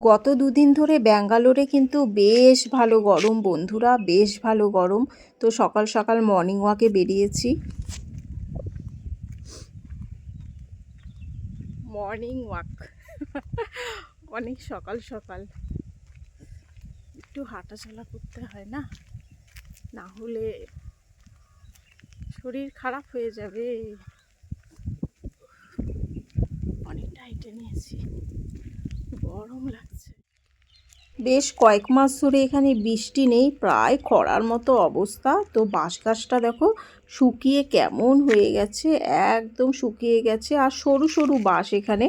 গত দুদিন ধরে ব্যাঙ্গালোরে কিন্তু বেশ ভালো গরম বন্ধুরা, বেশ ভালো গরম। তো সকাল সকাল মর্নিং ওয়াকে বেরিয়েছি। মর্নিং ওয়াক অনেক সকাল সকাল একটু হাঁটাচলা করতে হয় না, না হলে শরীর খারাপ হয়ে যাবে। অনেকটা হেঁটে নিয়েছি, গরম লাগছে। বেশ কয়েক মাস ধরে এখানে বৃষ্টি নেই, প্রায় খরার মতো অবস্থা। তো বাঁশ গাছটা দেখো শুকিয়ে কেমন হয়ে গেছে, একদম শুকিয়ে গেছে। আর সরু সরু বাঁশ এখানে,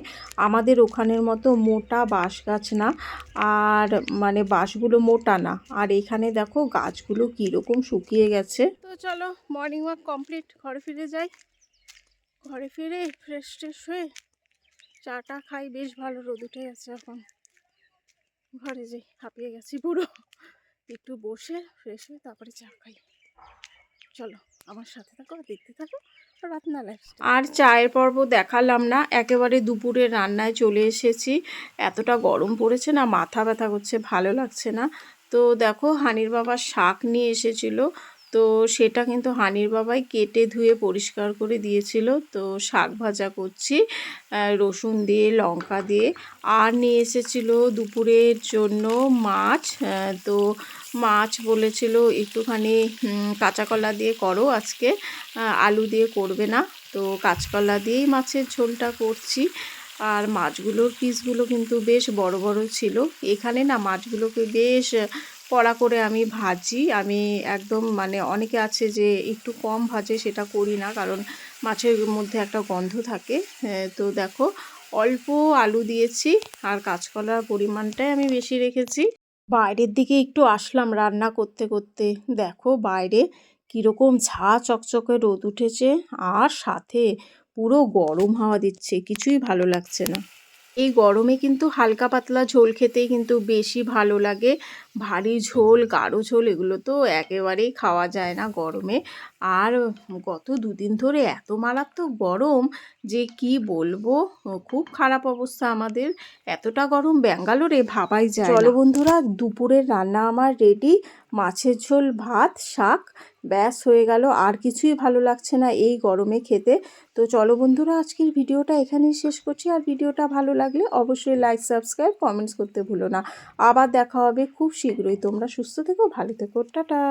আমাদের ওখানের মতো মোটা বাঁশ গাছ না, আর মানে বাঁশগুলো মোটা না। আর এখানে দেখো গাছগুলো কীরকম শুকিয়ে গেছে। তো চলো মর্নিং ওয়াক কমপ্লিট, ঘরে ফিরে যাই। ঘরে ফিরে ফ্রেশ ট্রেশ হয়ে চাটা খাই, বেশ ভালো রোদ উঠে গেছে এখন। ঘরে যাই, হাঁপিয়ে গেছি পুরো। একটু বসে ফ্রেশ হয়ে তারপরে চা খাই। চলো আমার সাথে থাকো, দেখতে থাকো রাতনা লাইফস্টাইল। আর চায়ের পর্ব দেখালাম না, একেবারে দুপুরে রান্নায় চলে এসেছি। এতটা গরম পড়েছে না, মাথা ব্যথা করছে, ভালো লাগছে না। তো দেখো হানির বাবা শাক নিয়ে এসেছিল, তো সেটা কিন্তু হানির বাবাই কেটে ধুয়ে পরিষ্কার করে দিয়েছিল। তো শাক ভাজা করছি রসুন দিয়ে, লঙ্কা দিয়ে। আর নিয়ে এসেছিল দুপুরের জন্য মাছ। তো মাছ বলেছিল একটুখানি কাঁচা কলা দিয়ে করো আজকে, আলু দিয়ে করবে না। তো কাঁচকলা দিয়েই মাছের ঝোলটা করছি। আর মাছগুলোর পিসগুলো কিন্তু বেশ বড় বড় ছিল। এখানে না মাছগুলোকে বেশ কড়া করে আমি ভাজি। আমি একদম মানে অনেকে আছে যে একটু কম ভাজে, সেটা করি না, কারণ মাছের মধ্যে একটা গন্ধ থাকে। তো দেখো অল্প আলু দিয়েছি, আর কাঁচকলার পরিমাণটাই আমি বেশি রেখেছি। বাইরের দিকে একটু আসলাম রান্না করতে করতে। দেখো বাইরে কীরকম ঝাঁ চকচকে রোদ উঠেছে, আর সাথে পুরো গরম হাওয়া দিচ্ছে, কিছুই ভালো লাগছে না। এই গরমে কিন্তু হালকা পাতলা ঝোল খেতেই কিন্তু বেশি ভালো লাগে। ভারী ঝোল, গাঢ় ঝোল এগুলো তো একেবারেই খাওয়া যায় না গরমে। আর গত দুদিন ধরে এত মারাত্মক গরম যে কি বলবো, খুব খারাপ অবস্থা আমাদের। এতটা গরম ব্যাঙ্গালোরে ভাবাই যায় না। চলো বন্ধুরা, দুপুরের রান্না আমার রেডি। মাছের ঝোল, ভাত, শাক, ব্যাস হয়ে গেল। আর কিছুই ভালো লাগছে না এই গরমে খেতে। তো চলো বন্ধুরা, আজকের ভিডিওটা এখানেই শেষ করছি। আর ভিডিওটা ভালো লাগলে অবশ্যই লাইক, সাবস্ক্রাইব, কমেন্টস করতে ভুলো না। আবার দেখা হবে খুব শীঘ্রই। তোমরা সুস্থ থেকো, ভালো থেকো, টাটা।